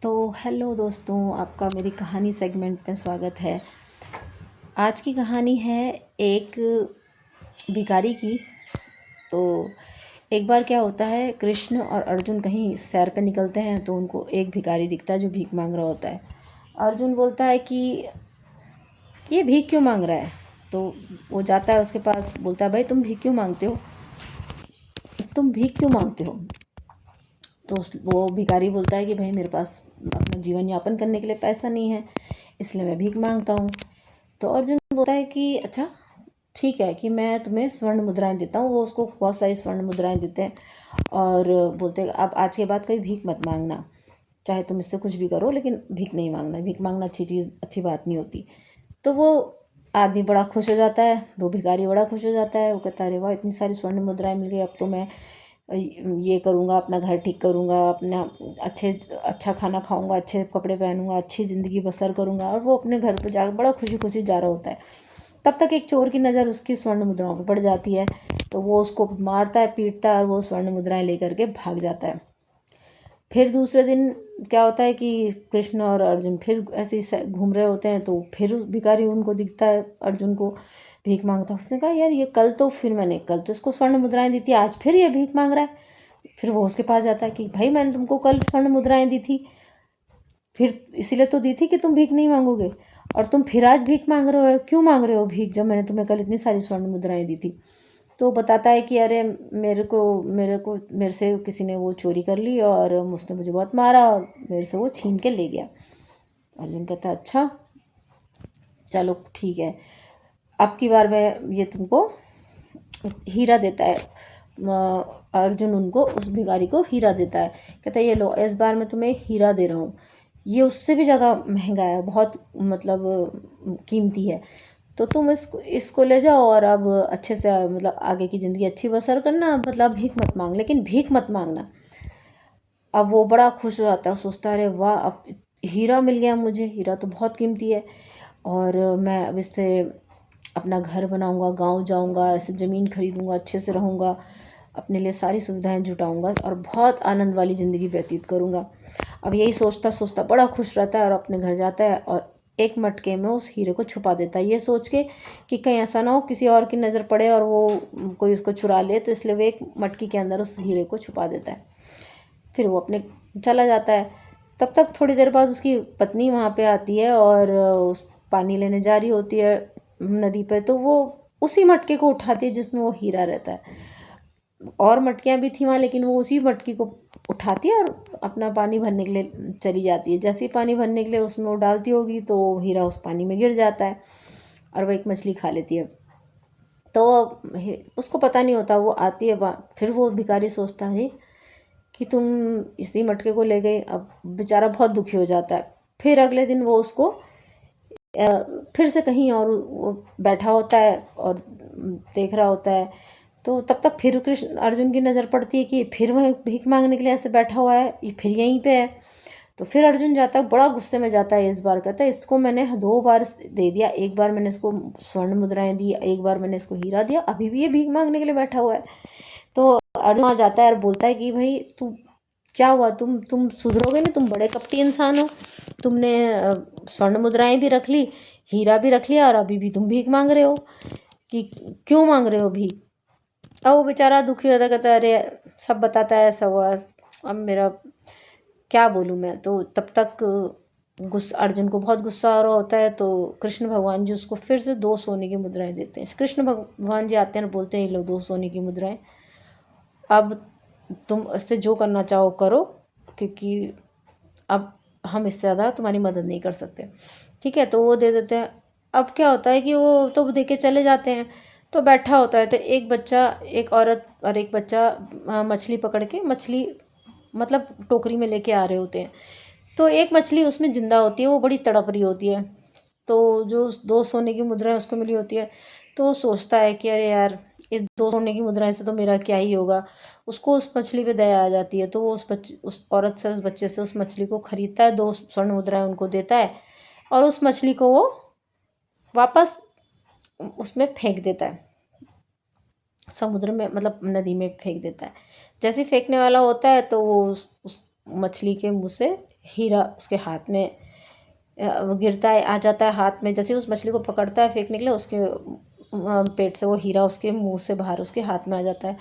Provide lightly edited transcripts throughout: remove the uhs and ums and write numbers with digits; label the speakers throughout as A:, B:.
A: तो हेलो दोस्तों, आपका मेरी कहानी सेगमेंट में स्वागत है। आज की कहानी है एक भिखारी की। तो एक बार क्या होता है, कृष्ण और अर्जुन कहीं सैर पे निकलते हैं तो उनको एक भिखारी दिखता है जो भीख मांग रहा होता है। अर्जुन बोलता है कि ये भीख क्यों मांग रहा है। तो वो जाता है उसके पास, बोलता है भाई तुम भीख क्यों मांगते हो, तुम भीख क्यों मांगते हो। तो वो भिखारी बोलता है कि भाई मेरे पास अपना जीवन यापन करने के लिए पैसा नहीं है, इसलिए मैं भीख मांगता हूँ। तो अर्जुन बोलता है कि अच्छा ठीक है, कि मैं तुम्हें स्वर्ण मुद्राएं देता हूँ। वो उसको बहुत सारी स्वर्ण मुद्राएं देते हैं और बोलते हैं अब आज के बाद कभी भीख मत मांगना, चाहे तुम इससे कुछ भी करो लेकिन भीख नहीं मांगना। भीख मांगना अच्छी चीज़, अच्छी बात नहीं होती। तो वो आदमी बड़ा खुश हो जाता है, वो भिखारी बड़ा खुश हो जाता है। वो कहता है अरे वाह, इतनी सारी स्वर्ण मुद्राएं मिल गई, अब तो मैं ये करूँगा, अपना घर ठीक करूँगा, अपना अच्छा खाना खाऊंगा, अच्छे कपड़े पहनूंगा, अच्छी ज़िंदगी बसर करूँगा। और वो अपने घर पर जाकर बड़ा खुशी खुशी जा रहा होता है। तब तक एक चोर की नज़र उसकी स्वर्ण मुद्राओं पर पड़ जाती है। तो वो उसको मारता है, पीटता है और वो स्वर्ण मुद्राएं लेकर के भाग जाता है। फिर दूसरे दिन क्या होता है कि कृष्ण और अर्जुन फिर ऐसे ही घूम रहे होते हैं। तो फिर भिखारी उनको दिखता है, अर्जुन को भीख मांगता। उसने कहा यार ये कल तो इसको स्वर्ण मुद्राएं दी थी, आज फिर ये भीख मांग रहा है। फिर वो उसके पास जाता है कि भाई मैंने तुमको कल स्वर्ण मुद्राएं दी थी, फिर इसीलिए तो दी थी कि तुम भीख नहीं मांगोगे, और तुम फिर आज भीख मांग रहे हो, क्यों मांग रहे हो भीख जब मैंने तुम्हें कल इतनी सारी स्वर्ण मुद्राएं दी थी। तो बताता है कि अरे मेरे से किसी ने वो चोरी कर ली और उसने मुझे बहुत मारा और मेरे से वो छीन के ले गया। अर्जुन कहता है अच्छा चलो ठीक है, अब की बार मैं ये तुमको हीरा देता है। अर्जुन उनको, उस भिखारी को हीरा देता है। कहता है ये लो, इस बार मैं तुम्हें हीरा दे रहा हूँ, ये उससे भी ज़्यादा महंगा है, बहुत मतलब कीमती है। तो तुम इसको ले जाओ और अब अच्छे से मतलब आगे की ज़िंदगी अच्छी बसर करना, मतलब भीख मत मांग, लेकिन भीख मत मांगना। अब वो बड़ा खुश हो जाता है, सोचता है अरे वाह, अब हीरा मिल गया मुझे, हीरा तो बहुत कीमती है, और मैं अब इससे अपना घर बनाऊंगा, गांव जाऊंगा, ऐसे ज़मीन खरीदूंगा, अच्छे से रहूंगा, अपने लिए सारी सुविधाएं जुटाऊंगा और बहुत आनंद वाली ज़िंदगी व्यतीत करूंगा। अब यही सोचता सोचता बड़ा खुश रहता है और अपने घर जाता है और एक मटके में उस हीरे को छुपा देता है, ये सोच के कि कहीं ऐसा ना हो किसी और की नज़र पड़े और वो कोई उसको चुरा ले। तो इसलिए वो एक मटकी के अंदर उस हीरे को छुपा देता है। फिर वो अपने चला जाता है। तब तक थोड़ी देर बाद उसकी पत्नी वहाँ पे आती है और उस पानी लेने जा रही होती है नदी पे। तो वो उसी मटके को उठाती है जिसमें वो हीरा रहता है। और मटकियाँ भी थी वहाँ, लेकिन वो उसी मटकी को उठाती है और अपना पानी भरने के लिए चली जाती है। जैसे ही पानी भरने के लिए उसमें वो डालती होगी तो हीरा उस पानी में गिर जाता है और वो एक मछली खा लेती है। तो उसको पता नहीं होता, वो आती है फिर वो भिखारी सोचता है कि तुम इसी मटके को ले गए। अब बेचारा बहुत दुखी हो जाता है। फिर अगले दिन वो उसको फिर से कहीं और वो बैठा होता है और देख रहा होता है। तो तब तक फिर कृष्ण अर्जुन की नज़र पड़ती है कि फिर वह भीख मांगने के लिए ऐसे बैठा हुआ है, ये फिर यहीं पे है। तो फिर अर्जुन जाता है, बड़ा गुस्से में जाता है। इस बार कहता है इसको मैंने 2 बार दे दिया, एक बार मैंने इसको स्वर्ण मुद्राएं दी, एक बार मैंने इसको हीरा दिया, अभी भी ये भीख मांगने के लिए बैठा हुआ है। तो अर्जुन आ जाता है और बोलता है कि भाई तू क्या हुआ, तुम सुधरोगे नहीं, तुम बड़े कपटी इंसान हो, तुमने स्वर्ण मुद्राएं भी रख ली, हीरा भी रख लिया, और अभी भी तुम भीख मांग रहे हो, कि क्यों मांग रहे हो भीख। अब वो बेचारा दुखी होता, कहता है अरे सब बताता है ऐसा हुआ, अब मेरा क्या बोलूँ मैं। तो तब तक गुस्सा, अर्जुन को बहुत गुस्सा आ रहा होता है। तो कृष्ण भगवान जी उसको फिर से 2 सोने की मुद्राएं देते हैं। कृष्ण भगवान जी आते हैं और बोलते हैं ये लो 2 सोने की मुद्राएं, अब तुम इससे जो करना चाहो करो, क्योंकि अब हम इससे ज़्यादा तुम्हारी मदद नहीं कर सकते। ठीक है, तो वो दे देते हैं। अब क्या होता है कि वो तो दे के चले जाते हैं। तो बैठा होता है, तो एक बच्चा, एक औरत और एक बच्चा मछली पकड़ के, मछली मतलब टोकरी में लेके आ रहे होते हैं। तो एक मछली उसमें जिंदा होती है, वो बड़ी तड़प रही होती है। तो जो 2 सोने की मुद्राएं उसको मिली होती है, तो वो सोचता है कि अरे यार, इस 2 सोने की मुद्राएं से तो मेरा क्या ही होगा। उसको उस मछली पे दया आ जाती है। तो वो उस औरत से, उस बच्चे से उस मछली को खरीदता है, 2 स्वर्ण मुद्राएं उनको देता है और उस मछली को वो वापस उसमें फेंक देता है, समुद्र में, मतलब नदी में फेंक देता है। जैसे ही फेंकने वाला होता है तो वो उस मछली के मुंह से हीरा उसके हाथ में गिरता है, आ जाता है हाथ में। जैसे उस मछली को पकड़ता है फेंकने के लिए, उसके पेट से वो हीरा उसके मुंह से बाहर उसके हाथ में आ जाता है।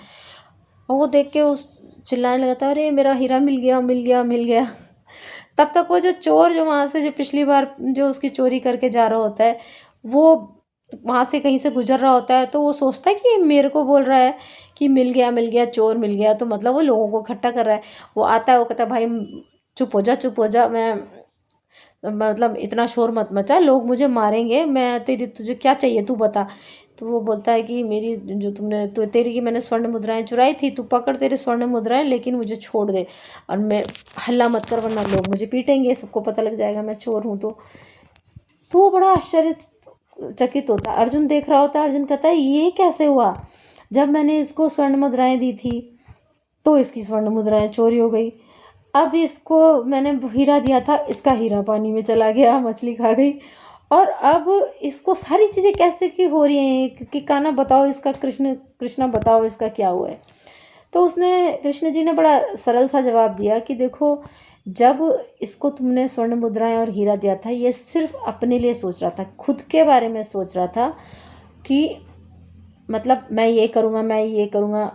A: और वो देख के उस चिल्लाने लगता है, अरे मेरा हीरा मिल गया, मिल गया, मिल गया। तब तक वो जो चोर जो वहाँ से जो पिछली बार जो उसकी चोरी करके जा रहा होता है, वो वहाँ से कहीं से गुजर रहा होता है, तो वो सोचता है कि ये मेरे को बोल रहा है कि मिल गया, चोर मिल गया, तो मतलब वो लोगों को इकट्ठा कर रहा है। वो आता है, वो कहता है, भाई चुप हो जा, चुप हो जा, मैं मतलब इतना शोर मत मचा, लोग मुझे मारेंगे, मैं तुझे क्या चाहिए तू बता। तो वो बोलता है कि मेरी जो तुमने तो तेरी की मैंने स्वर्ण मुद्राएं चुराई थी, तू पकड़ तेरे स्वर्ण मुद्राएं, लेकिन मुझे छोड़ दे, और मैं हल्ला मत कर वरना लोग मुझे पीटेंगे, सबको पता लग जाएगा मैं चोर हूँ। तो वो बड़ा आश्चर्यचकित होता है। अर्जुन देख रहा होता है। अर्जुन कहता है, ये कैसे हुआ? जब मैंने इसको स्वर्ण मुद्राएं दी थी तो इसकी स्वर्ण मुद्राएं चोरी हो गई, अब इसको मैंने हीरा दिया था, इसका हीरा पानी में चला गया, मछली खा गई, और अब इसको सारी चीज़ें कैसे की हो रही हैं कि कान्हा बताओ इसका, कृष्णा बताओ इसका क्या हुआ है। तो उसने कृष्ण जी ने बड़ा सरल सा जवाब दिया कि देखो, जब इसको तुमने स्वर्ण मुद्राएं और हीरा दिया था, ये सिर्फ अपने लिए सोच रहा था, खुद के बारे में सोच रहा था कि मतलब मैं ये करूँगा, मैं ये करूँगा,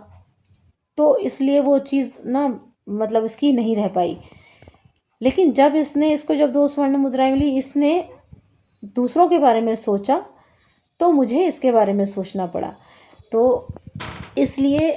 A: तो इसलिए वो चीज़ ना मतलब इसकी नहीं रह पाई। लेकिन जब इसको जब 2 स्वर्ण मुद्राएं मिली, इसने दूसरों के बारे में सोचा, तो मुझे इसके बारे में सोचना पड़ा। तो इसलिए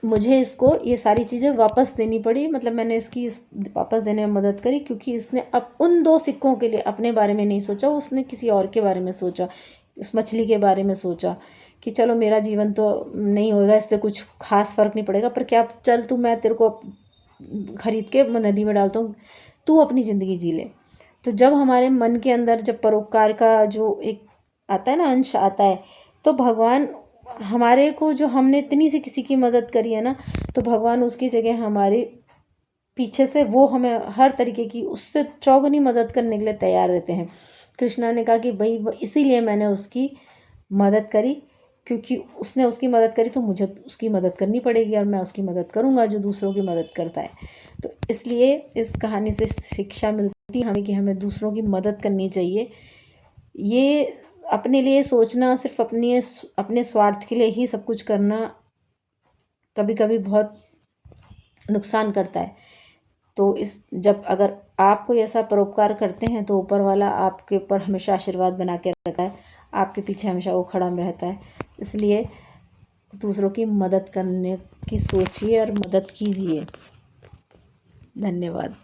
A: मुझे इसको ये सारी चीज़ें वापस देनी पड़ी, मतलब मैंने इसकी वापस देने में मदद करी, क्योंकि इसने अब उन 2 सिक्कों के लिए अपने बारे में नहीं सोचा, उसने किसी और के बारे में सोचा, उस मछली के बारे में सोचा कि चलो मेरा जीवन तो नहीं होगा, इससे कुछ खास फ़र्क नहीं पड़ेगा, पर क्या, चल तू, मैं तेरे को खरीद के नदी में डालता हूँ, तू अपनी ज़िंदगी जी ले। तो जब हमारे मन के अंदर जब परोपकार का जो एक आता है ना, अंश आता है, तो भगवान हमारे को, जो हमने इतनी सी किसी की मदद करी है ना, तो भगवान उसकी जगह हमारे पीछे से वो हमें हर तरीके की उससे चौगुनी मदद करने के लिए तैयार रहते हैं। कृष्णा ने कहा कि भाई इसीलिए मैंने उसकी मदद करी, क्योंकि उसने उसकी मदद करी तो मुझे उसकी मदद करनी पड़ेगी, और मैं उसकी मदद करूँगा जो दूसरों की मदद करता है। तो इसलिए इस कहानी से शिक्षा मिलती हमें कि हमें दूसरों की मदद करनी चाहिए। ये अपने लिए सोचना, सिर्फ अपने स्वार्थ के लिए ही सब कुछ करना कभी कभी बहुत नुकसान करता है। तो जब अगर आप कोई ऐसा परोपकार करते हैं, तो ऊपर वाला आपके ऊपर हमेशा आशीर्वाद बना के रखा है, आपके पीछे हमेशा वो खड़ा रहता है। इसलिए दूसरों की मदद करने की सोचिए और मदद कीजिए। धन्यवाद।